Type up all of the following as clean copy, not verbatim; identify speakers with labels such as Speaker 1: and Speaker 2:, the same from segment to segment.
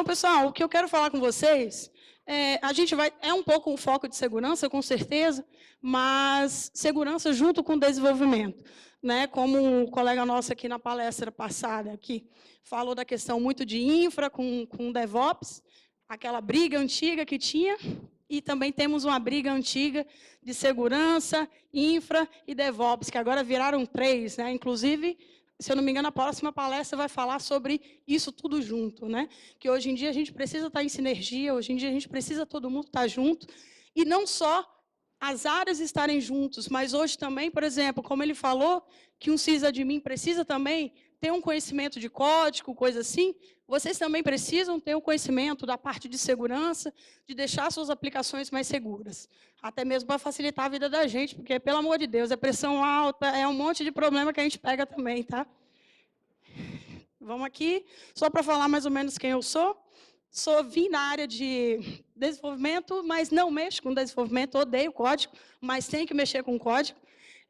Speaker 1: pessoal, o que eu quero falar com vocês, a gente vai... É um pouco um foco de segurança, com certeza, mas segurança junto com desenvolvimento. Né? Como um colega nosso aqui na palestra passada, aqui, falou da questão muito de infra com DevOps, aquela briga antiga que tinha, e também temos uma briga antiga de segurança, infra e DevOps, que agora viraram 3, né? Inclusive, se eu não me engano, a próxima palestra vai falar sobre isso tudo junto, né? Que hoje em dia a gente precisa estar em sinergia, hoje em dia a gente precisa todo mundo estar junto, e não só as áreas estarem juntos, mas hoje também, por exemplo, como ele falou, que um sysadmin precisa também ter um conhecimento de código, coisa assim, vocês também precisam ter um conhecimento da parte de segurança, de deixar suas aplicações mais seguras, até mesmo para facilitar a vida da gente, porque, pelo amor de Deus, é pressão alta, é um monte de problema que a gente pega também, tá? Vamos aqui, só para falar mais ou menos quem eu sou. Vim na área de desenvolvimento, mas não mexo com desenvolvimento, odeio código, mas tenho que mexer com código.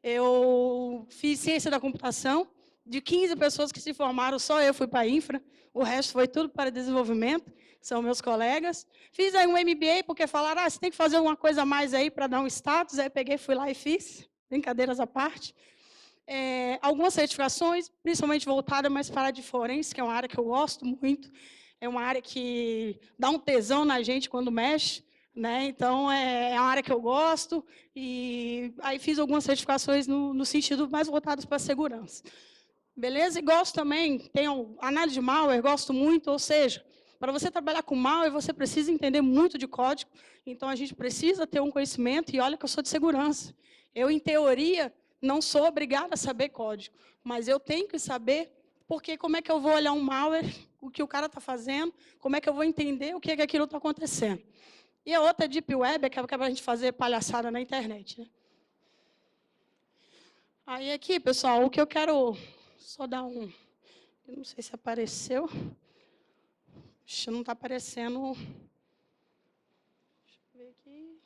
Speaker 1: Eu fiz ciência da computação, de 15 pessoas que se formaram, só eu fui para a infra, o resto foi tudo para desenvolvimento, são meus colegas. Fiz aí um MBA, porque falaram, você tem que fazer alguma coisa a mais aí para dar um status, aí peguei, fui lá e fiz, brincadeiras à parte. Algumas certificações, principalmente voltadas mais para a área de forense, que é uma área que eu gosto muito, é uma área que dá um tesão na gente quando mexe, né? Então, é uma área que eu gosto, e aí fiz algumas certificações no sentido mais voltadas para a segurança. Beleza? E gosto também, tenho análise de malware, gosto muito, ou seja, para você trabalhar com malware, você precisa entender muito de código, então a gente precisa ter um conhecimento, e olha que eu sou de segurança. Eu, em teoria, não sou obrigada a saber código, mas eu tenho que saber, porque como é que eu vou olhar um malware, o que o cara está fazendo, como é que eu vou entender o que é que aquilo está acontecendo. E a outra Deep Web, que é para a gente fazer palhaçada na internet. Né? Aí aqui, pessoal, o que eu quero só dar um... Eu não sei se apareceu. Ixi, não está aparecendo... Deixa eu ver aqui...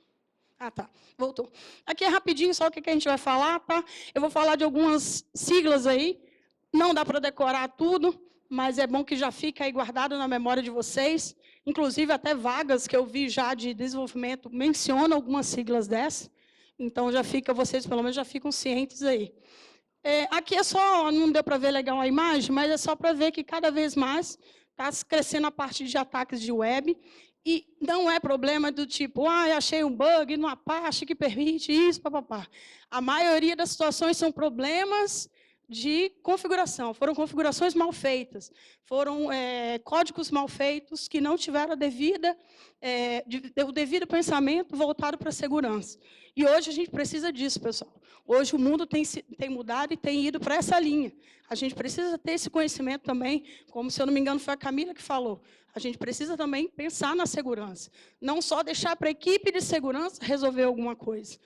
Speaker 1: Ah, tá. Voltou. Aqui é rapidinho, só o que a gente vai falar, tá? Eu vou falar de algumas siglas aí. Não dá para decorar tudo, mas é bom que já fica aí guardado na memória de vocês. Inclusive, até vagas que eu vi já de desenvolvimento mencionam algumas siglas dessas. Então, já fica, vocês pelo menos já ficam cientes aí. Aqui é só, não deu para ver legal a imagem, mas é só para ver que cada vez mais está crescendo a parte de ataques de web, e não é problema do tipo, achei um bug no Apache que permite isso, papapá. A maioria das situações são problemas de configuração, foram configurações mal feitas, foram códigos mal feitos que não tiveram o devido pensamento voltado para a segurança. E hoje a gente precisa disso, pessoal. Hoje o mundo tem mudado e tem ido para essa linha. A gente precisa ter esse conhecimento também, como, se eu não me engano, foi a Camila que falou. A gente precisa também pensar na segurança. Não só deixar para a equipe de segurança resolver alguma coisa.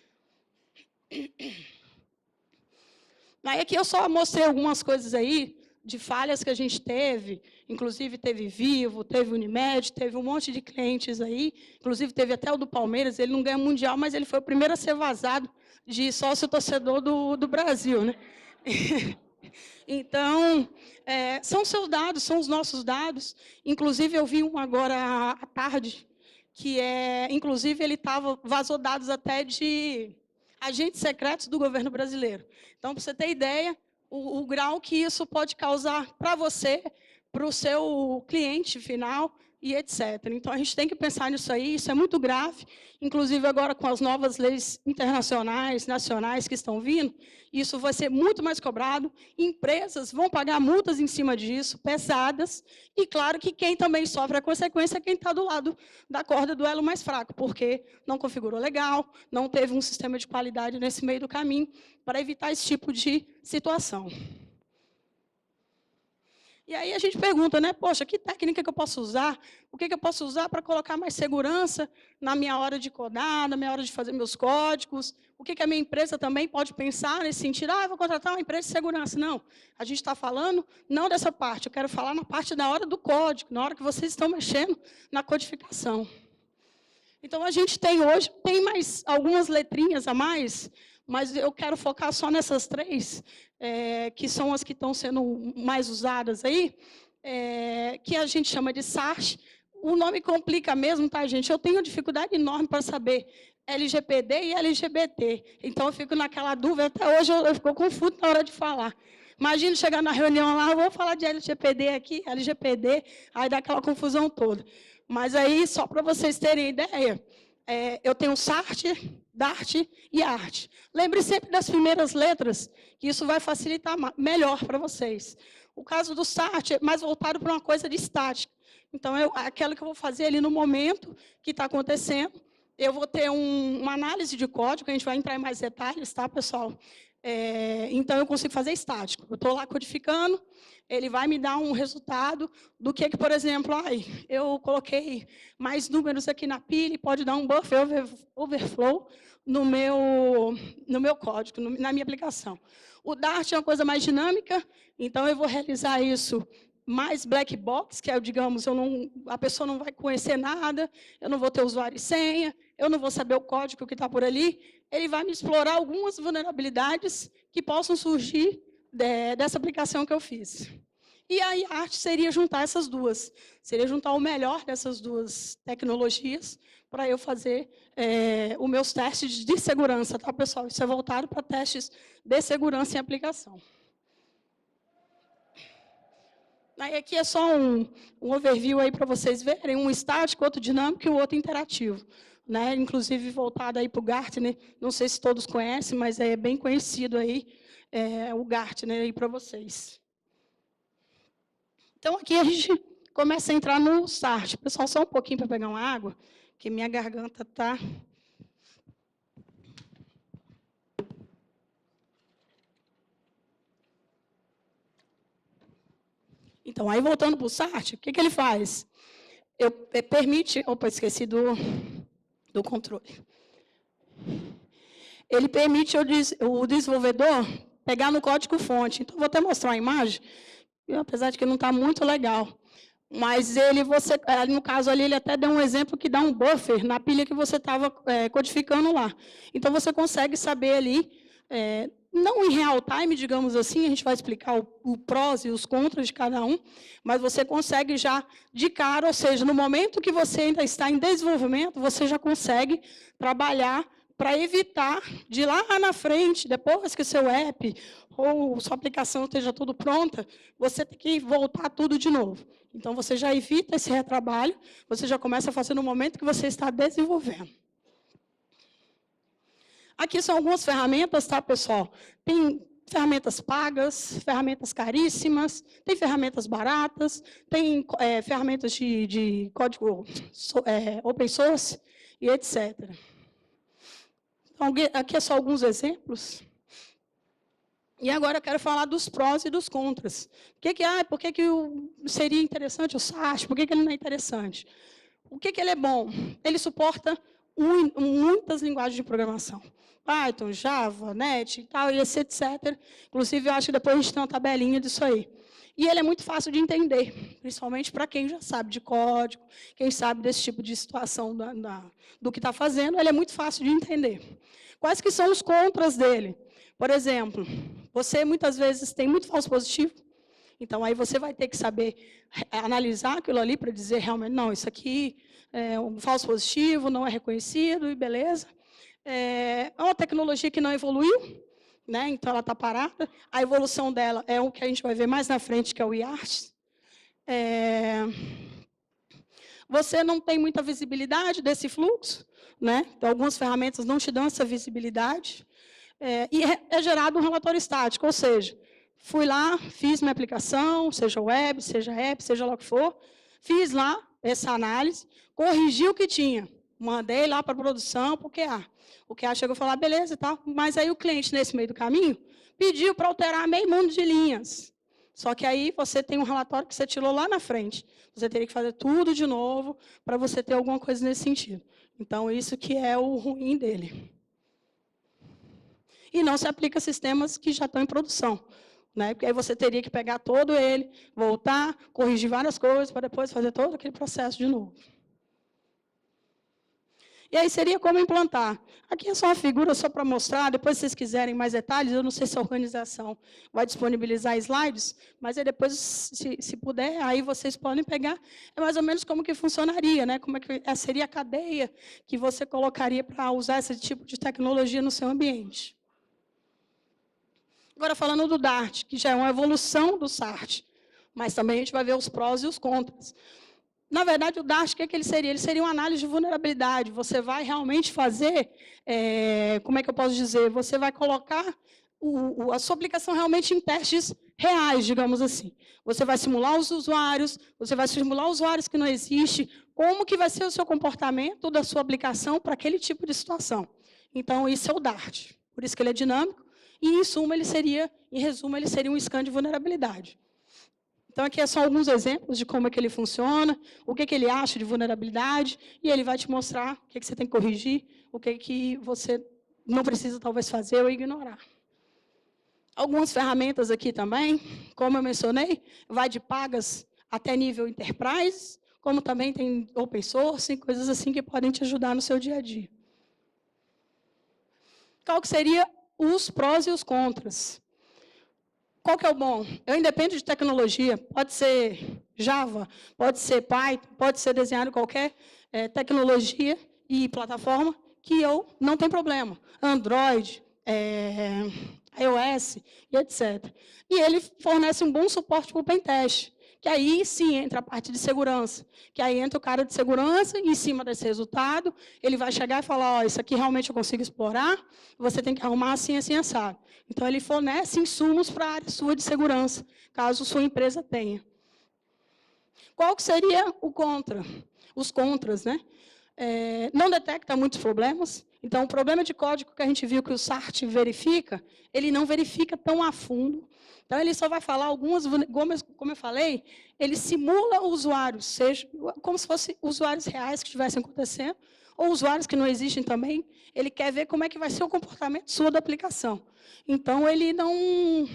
Speaker 1: Aí aqui eu só mostrei algumas coisas aí, de falhas que a gente teve, inclusive teve Vivo, teve Unimed, teve um monte de clientes aí, inclusive teve até o do Palmeiras, ele não ganha mundial, mas ele foi o primeiro a ser vazado de sócio-torcedor do Brasil. Né? Então, são seus dados, são os nossos dados, inclusive eu vi um agora à tarde, que inclusive ele vazou dados até de agentes secretos do governo brasileiro. Então, para você ter ideia, o grau que isso pode causar para você, para o seu cliente final e etc. Então, a gente tem que pensar nisso aí, isso é muito grave, inclusive agora com as novas leis internacionais, nacionais que estão vindo, isso vai ser muito mais cobrado, empresas vão pagar multas em cima disso, pesadas, e claro que quem também sofre a consequência é quem está do lado da corda do elo mais fraco, porque não configurou legal, não teve um sistema de qualidade nesse meio do caminho, para evitar esse tipo de situação. E aí a gente pergunta, né? Poxa, que técnica que eu posso usar? O que eu posso usar para colocar mais segurança na minha hora de codar, na minha hora de fazer meus códigos? O que a minha empresa também pode pensar nesse sentido? Eu vou contratar uma empresa de segurança. Não, a gente está falando não dessa parte, eu quero falar na parte da hora do código, na hora que vocês estão mexendo na codificação. Então, a gente hoje tem mais algumas letrinhas a mais, mas eu quero focar só nessas 3, que são as que estão sendo mais usadas aí, que a gente chama de SART. o nome complica mesmo, tá, gente? Eu tenho dificuldade enorme para saber LGPD e LGBT. Então, eu fico naquela dúvida. Até hoje, eu fico confuso na hora de falar. Imagina chegar na reunião lá, eu vou falar de LGPD aqui, LGPD, aí dá aquela confusão toda. Mas aí, só para vocês terem ideia, eu tenho SART, DART e ART. Lembre sempre das primeiras letras, que isso vai facilitar melhor para vocês. O caso do SART é mais voltado para uma coisa de estática. Então, aquilo que eu vou fazer ali no momento que está acontecendo, eu vou ter uma análise de código, a gente vai entrar em mais detalhes, tá, pessoal? Então, eu consigo fazer estático. Eu estou lá codificando, ele vai me dar um resultado do que por exemplo, eu coloquei mais números aqui na pilha e pode dar um buffer overflow no meu código, na minha aplicação. O Dart é uma coisa mais dinâmica, então eu vou realizar isso mais black box, que é, digamos, a pessoa não vai conhecer nada, eu não vou ter usuário e senha, eu não vou saber o código que está por ali, ele vai me explorar algumas vulnerabilidades que possam surgir dessa aplicação que eu fiz. E aí a arte seria juntar essas duas, seria juntar o melhor dessas duas tecnologias para eu fazer os meus testes de segurança, tá, pessoal? Isso é voltado para testes de segurança em aplicação. Aí aqui é só um overview aí para vocês verem, um estático, outro dinâmico e o outro interativo. Né? Inclusive voltado aí para o Gartner, não sei se todos conhecem, mas é bem conhecido aí o Gartner aí para vocês. Então, aqui a gente começa a entrar no SART. Pessoal, só um pouquinho para pegar uma água, que minha garganta está... Então, aí voltando para o SART, o que ele faz? Permite... Opa, esqueci do controle. Ele permite o desenvolvedor pegar no código-fonte. Então, vou até mostrar uma imagem, apesar de que não está muito legal. Mas no caso ali, ele até deu um exemplo que dá um buffer na pilha que você estava codificando lá. Então, você consegue saber ali, não em real time, digamos assim, a gente vai explicar o prós e os contras de cada um, mas você consegue já de cara, ou seja, no momento que você ainda está em desenvolvimento, você já consegue trabalhar para evitar de lá na frente, depois que o seu app ou sua aplicação esteja tudo pronta, você tem que voltar tudo de novo. Então, você já evita esse retrabalho, você já começa a fazer no momento que você está desenvolvendo. Aqui são algumas ferramentas, tá, pessoal? Tem ferramentas pagas, ferramentas caríssimas, tem ferramentas baratas, tem ferramentas de código open source e etc. Então, aqui é só alguns exemplos. E agora eu quero falar dos prós e dos contras. Por que seria interessante o SART? Por que ele não é interessante? O que ele é bom? Ele suporta muitas linguagens de programação. Python, Java, Net e tal, e etc. Inclusive, eu acho que depois a gente tem uma tabelinha disso aí. E ele é muito fácil de entender, principalmente para quem já sabe de código, quem sabe desse tipo de situação do que está fazendo, ele é muito fácil de entender. Quais que são os contras dele? Por exemplo, você muitas vezes tem muito falso positivo, então aí você vai ter que saber analisar aquilo ali para dizer realmente, não, isso aqui é um falso positivo, não é reconhecido, e beleza. É uma tecnologia que não evoluiu, né? Então ela está parada. A evolução dela é o que a gente vai ver mais na frente, que é o IART. Você não tem muita visibilidade desse fluxo, né? Então, algumas ferramentas não te dão essa visibilidade. E é gerado um relatório estático, ou seja, fui lá, fiz minha aplicação, seja web, seja app, seja lá o que for, fiz lá essa análise, corrigi o que tinha, mandei lá para a produção, para o QA. O QA chegou e falou, beleza e tal, mas aí o cliente, nesse meio do caminho, pediu para alterar meio mundo de linhas. Só que aí você tem um relatório que você tirou lá na frente. Você teria que fazer tudo de novo para você ter alguma coisa nesse sentido. Então, isso que é o ruim dele. E não se aplica a sistemas que já estão em produção. Né? Porque aí você teria que pegar todo ele, voltar, corrigir várias coisas, para depois fazer todo aquele processo de novo. E aí seria como implantar. Aqui é só uma figura só para mostrar, depois se vocês quiserem mais detalhes, eu não sei se a organização vai disponibilizar slides, mas aí depois, se puder, aí vocês podem pegar, é mais ou menos como que funcionaria, né? Como é que seria a cadeia que você colocaria para usar esse tipo de tecnologia no seu ambiente. Agora, falando do Dart, que já é uma evolução do SART, mas também a gente vai ver os prós e os contras. Na verdade, o Dart, o que ele seria? Ele seria uma análise de vulnerabilidade. Você vai realmente fazer, como é que eu posso dizer? Você vai colocar a sua aplicação realmente em testes reais, digamos assim. Você vai simular os usuários, você vai simular usuários que não existem, como que vai ser o seu comportamento da sua aplicação para aquele tipo de situação. Então, isso é o Dart. Por isso que ele é dinâmico. E, em suma, em resumo, ele seria um scan de vulnerabilidade. Então, aqui é só alguns exemplos de como é que ele funciona, o que ele acha de vulnerabilidade, e ele vai te mostrar o que você tem que corrigir, o que você não precisa, talvez, fazer ou ignorar. Algumas ferramentas aqui também, como eu mencionei, vai de pagas até nível enterprise, como também tem open source, coisas assim que podem te ajudar no seu dia a dia. Qual que seria os prós e os contras? Qual que é o bom? Eu independo de tecnologia, pode ser Java, pode ser Python, pode ser desenhado qualquer tecnologia e plataforma, que eu não tenho problema. Android, iOS e etc. E ele fornece um bom suporte para o pentest, que aí sim entra a parte de segurança, que aí entra o cara de segurança, e em cima desse resultado, ele vai chegar e falar, ó, isso aqui realmente eu consigo explorar, você tem que arrumar assim, assim, assado. Então, ele fornece insumos para a área sua de segurança, caso sua empresa tenha. Qual que seria o contra? Os contras, né? Não detecta muitos problemas. Então, o problema de código que a gente viu que o SART verifica, ele não verifica tão a fundo. Então, ele só vai falar algumas, como eu falei, ele simula usuários, seja como se fossem usuários reais que estivessem acontecendo, ou usuários que não existem também. Ele quer ver como é que vai ser o comportamento sua da aplicação. Então, ele não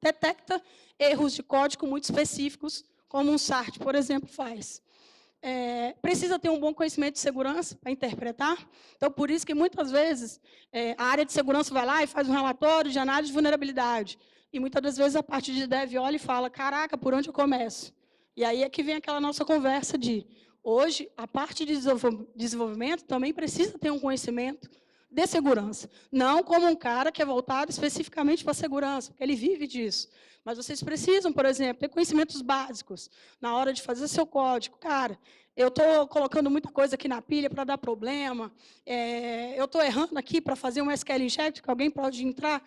Speaker 1: detecta erros de código muito específicos, como um SART, por exemplo, faz. Precisa ter um bom conhecimento de segurança para interpretar. Então, por isso que, muitas vezes, a área de segurança vai lá e faz um relatório de análise de vulnerabilidade. E, muitas das vezes, a parte de dev olha e fala, caraca, por onde eu começo? E aí é que vem aquela nossa conversa de, hoje, a parte de desenvolvimento também precisa ter um conhecimento de segurança. Não como um cara que é voltado especificamente para a segurança, porque ele vive disso. Mas vocês precisam, por exemplo, ter conhecimentos básicos na hora de fazer seu código. Cara, eu estou colocando muita coisa aqui na pilha para dar problema, eu estou errando aqui para fazer um SQL inject, que alguém pode entrar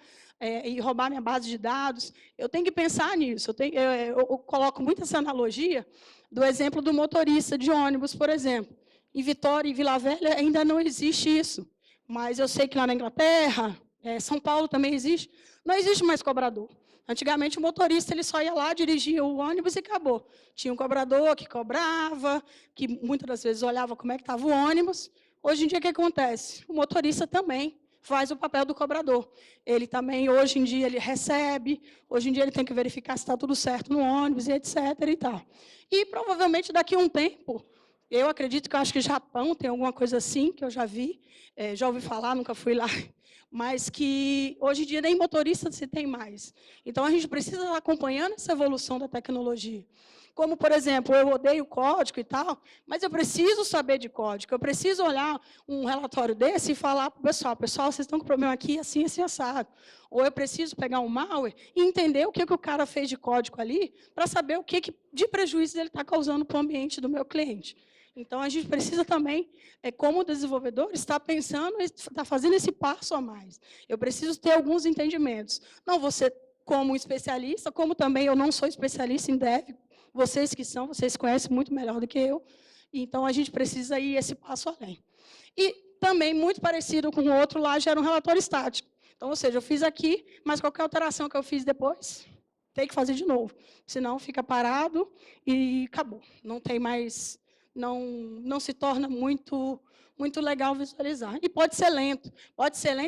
Speaker 1: e roubar minha base de dados. Eu tenho que pensar nisso. Eu coloco muito essa analogia do exemplo do motorista de ônibus, por exemplo. Em Vitória e Vila Velha ainda não existe isso. Mas eu sei que lá na Inglaterra, São Paulo também existe, não existe mais cobrador. Antigamente, o motorista ele só ia lá, dirigia o ônibus e acabou. Tinha um cobrador que cobrava, que muitas das vezes olhava como é que estava o ônibus. Hoje em dia, o que acontece? O motorista também faz o papel do cobrador. Ele também, hoje em dia, ele recebe, hoje em dia ele tem que verificar se está tudo certo no ônibus, e etc. E tal. E, provavelmente, daqui a um tempo, eu acredito que eu acho que Japão tem alguma coisa assim, que eu já vi, já ouvi falar, nunca fui lá, mas que hoje em dia nem motorista se tem mais. Então, a gente precisa estar acompanhando essa evolução da tecnologia. Como, por exemplo, eu odeio código e tal, mas eu preciso saber de código, eu preciso olhar um relatório desse e falar para o pessoal, vocês estão com problema aqui, assim, assim, assado. Ou eu preciso pegar um malware e entender o que o cara fez de código ali, para saber o que de prejuízo ele está causando para o ambiente do meu cliente. Então, a gente precisa também, como desenvolvedor, estar pensando, estar fazendo esse passo a mais. Eu preciso ter alguns entendimentos. Não você como especialista, como também eu não sou especialista em dev, vocês que são, vocês conhecem muito melhor do que eu. Então, a gente precisa ir esse passo além. E também, muito parecido com o outro lá, gera um relatório estático. Então, ou seja, eu fiz aqui, mas qualquer alteração que eu fiz depois, tem que fazer de novo. Senão, fica parado e acabou. Não tem mais... Não se torna muito legal visualizar. E pode ser lento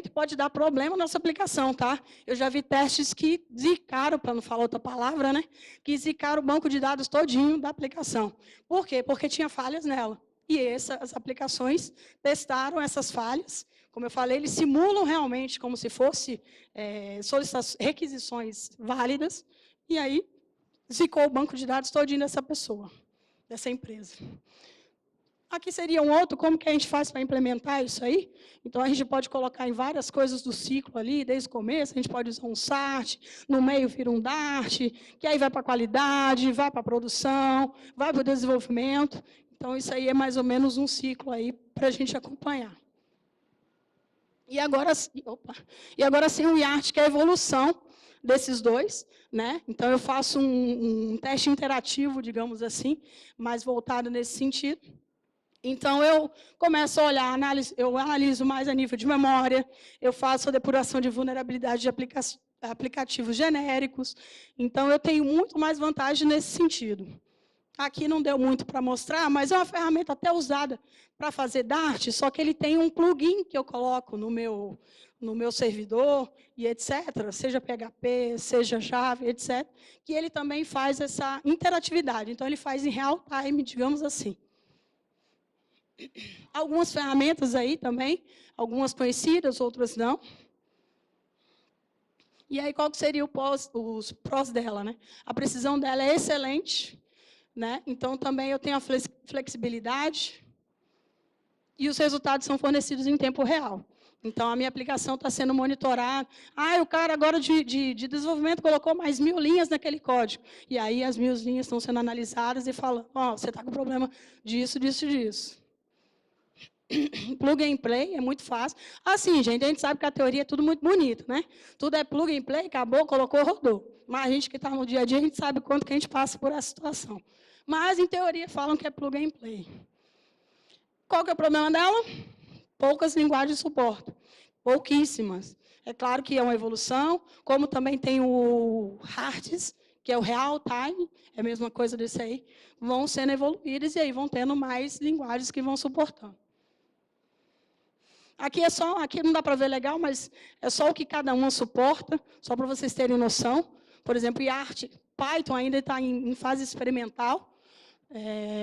Speaker 1: e pode dar problema na nossa aplicação, tá? Eu já vi testes que zicaram, para não falar outra palavra, né? Que zicaram o banco de dados todinho da aplicação. Por quê? Porque tinha falhas nela. E essas aplicações testaram essas falhas. Como eu falei, eles simulam realmente como se fosse requisições válidas, e aí zicou o banco de dados todinho dessa pessoa, dessa empresa. Aqui seria um outro, como que a gente faz para implementar isso aí? Então, a gente pode colocar em várias coisas do ciclo ali, desde o começo, a gente pode usar um SART, no meio vira um DART, que aí vai para a qualidade, vai para a produção, vai para o desenvolvimento. Então, isso aí é mais ou menos um ciclo aí para a gente acompanhar. E agora sim o IART, que é a evolução desses dois, né? Então, eu faço um teste interativo, digamos assim, mais voltado nesse sentido. Então, eu começo a olhar, eu analiso mais a nível de memória, eu faço a depuração de vulnerabilidade de aplicativos genéricos. Então, eu tenho muito mais vantagem nesse sentido. Aqui não deu muito para mostrar, mas é uma ferramenta até usada para fazer Dart, só que ele tem um plugin que eu coloco no meu servidor, e etc., seja PHP, seja Java, etc., que ele também faz essa interatividade. Então, ele faz em real time, digamos assim. Algumas ferramentas aí também, algumas conhecidas, outras não. E aí, qual que seria os prós dela, né? A precisão dela é excelente, né? Então, também eu tenho a flexibilidade e os resultados são fornecidos em tempo real. Então, a minha aplicação está sendo monitorada. O cara agora de desenvolvimento colocou mais 1000 linhas naquele código. E aí, as 1000 linhas estão sendo analisadas e falando, você está com problema disso, disso, disso. Plug and play é muito fácil. Assim, gente, a gente sabe que a teoria é tudo muito bonito, né? Tudo é plug and play, acabou, colocou, rodou. Mas a gente que está no dia a dia, a gente sabe quanto que a gente passa por essa situação. Mas, em teoria, falam que é plug and play. Qual que é o problema dela? Poucas linguagens suportam. Pouquíssimas. É claro que é uma evolução, como também tem o HARTs, que é o real time, é a mesma coisa desse aí, vão sendo evoluídas e aí vão tendo mais linguagens que vão suportando. Aqui não dá para ver legal, mas é só o que cada uma suporta, só para vocês terem noção. Por exemplo, IART, Python ainda está em fase experimental,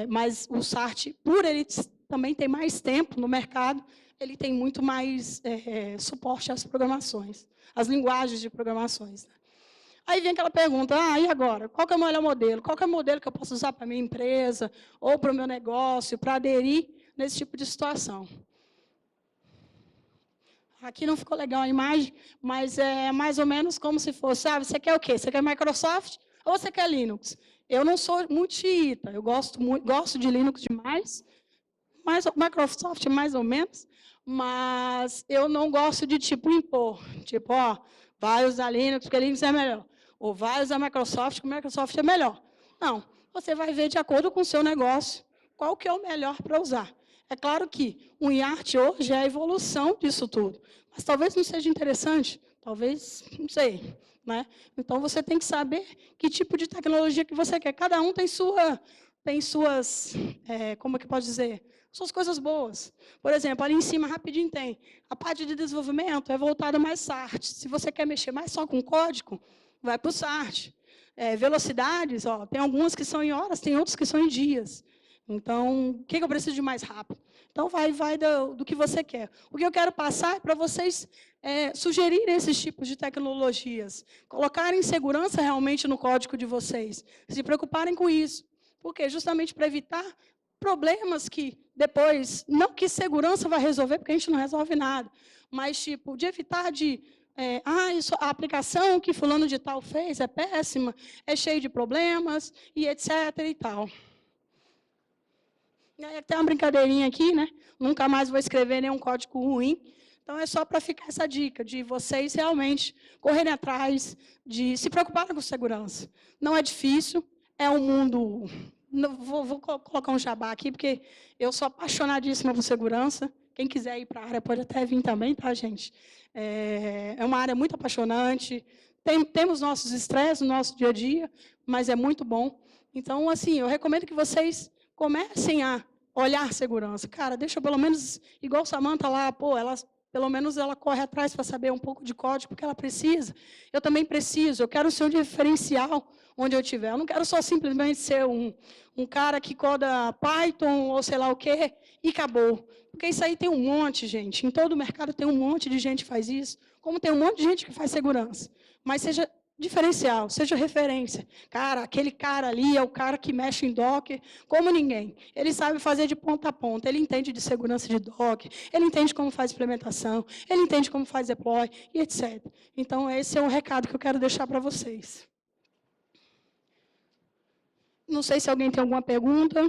Speaker 1: mas o SART, por ele também ter mais tempo no mercado, ele tem muito mais suporte às programações, às linguagens de programações. Aí vem aquela pergunta, e agora? Qual que é o melhor modelo? Qual que é o modelo que eu posso usar para a minha empresa, ou para o meu negócio, para aderir nesse tipo de situação? Aqui não ficou legal a imagem, mas é mais ou menos como se fosse, você quer o quê? Você quer Microsoft ou você quer Linux? Eu não sou muito xiita, eu gosto de Linux demais, mas Microsoft mais ou menos, mas eu não gosto de impor, vai usar Linux porque Linux é melhor, ou vai usar Microsoft porque Microsoft é melhor. Não, você vai ver de acordo com o seu negócio qual que é o melhor para usar. É claro que o IART hoje é a evolução disso tudo, mas talvez não seja interessante, talvez, não sei. Né? Então, você tem que saber que tipo de tecnologia que você quer. Cada um tem suas, como é que pode dizer, suas coisas boas. Por exemplo, ali em cima, rapidinho tem, a parte de desenvolvimento é voltada mais SART. Se você quer mexer mais só com código, vai para o SART. Velocidades, tem algumas que são em horas, tem outras que são em dias. Então, o que eu preciso de mais rápido? Então, vai do que você quer. O que eu quero passar é para vocês sugerirem esses tipos de tecnologias, colocarem segurança realmente no código de vocês, se preocuparem com isso. Por quê? Justamente para evitar problemas que depois, não que segurança vai resolver, porque a gente não resolve nada, mas de evitar a aplicação que fulano de tal fez é péssima, é cheia de problemas, e etc. e tal. Tem uma brincadeirinha aqui, né? Nunca mais vou escrever nenhum código ruim. Então, é só para ficar essa dica de vocês realmente correrem atrás, de se preocuparem com segurança. Não é difícil, é um mundo... Vou colocar um jabá aqui, porque eu sou apaixonadíssima por segurança. Quem quiser ir para a área pode até vir também, tá, gente? É uma área muito apaixonante. Temos nossos estresses no nosso dia a dia, mas é muito bom. Então, assim, eu recomendo que vocês comecem a olhar segurança. Cara, deixa eu pelo menos, igual Samantha lá, ela Pelo menos ela corre atrás para saber um pouco de código, porque ela precisa. Eu também preciso, eu quero ser um diferencial onde eu estiver. Eu não quero só simplesmente ser um cara que coda Python ou sei lá o quê e acabou. Porque isso aí tem um monte, gente. Em todo o mercado tem um monte de gente que faz isso, como tem um monte de gente que faz segurança. Mas seja diferencial, seja referência. Cara, aquele cara ali é o cara que mexe em Docker como ninguém. Ele sabe fazer de ponta a ponta, ele entende de segurança de Docker, ele entende como faz implementação, ele entende como faz deploy e etc. Então, esse é o recado que eu quero deixar para vocês. Não sei se alguém tem alguma pergunta.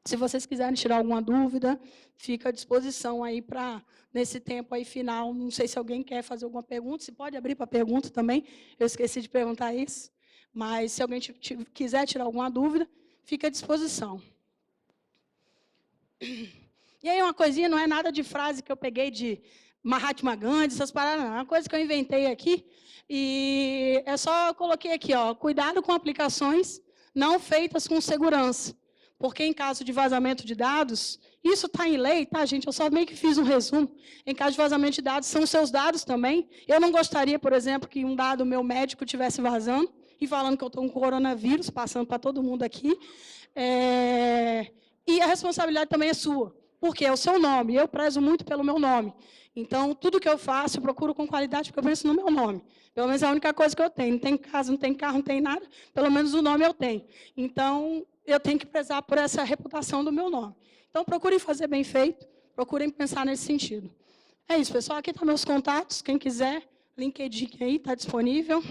Speaker 1: Se vocês quiserem tirar alguma dúvida, fica à disposição aí para, nesse tempo aí final, não sei se alguém quer fazer alguma pergunta, se pode abrir para pergunta também, eu esqueci de perguntar isso, mas se alguém quiser tirar alguma dúvida, fica à disposição. E aí uma coisinha, não é nada de frase que eu peguei de Mahatma Gandhi, essas paradas, não, é uma coisa que eu inventei aqui, e é só, eu coloquei aqui, ó, cuidado com aplicações não feitas com segurança. Porque, em caso de vazamento de dados, isso está em lei, tá, gente? Eu só meio que fiz um resumo. Em caso de vazamento de dados, são seus dados também. Eu não gostaria, por exemplo, que um dado meu médico estivesse vazando e falando que eu estou com coronavírus, passando para todo mundo aqui. E a responsabilidade também é sua, porque é o seu nome. Eu prezo muito pelo meu nome. Então, tudo que eu faço, eu procuro com qualidade, porque eu penso no meu nome. Pelo menos é a única coisa que eu tenho. Não tem casa, não tem carro, não tem nada. Pelo menos o nome eu tenho. Então, eu tenho que prezar por essa reputação do meu nome. Então, procurem fazer bem feito, procurem pensar nesse sentido. É isso, pessoal. Aqui estão meus contatos. Quem quiser, LinkedIn aí está disponível.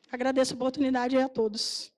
Speaker 1: Agradeço a oportunidade aí a todos.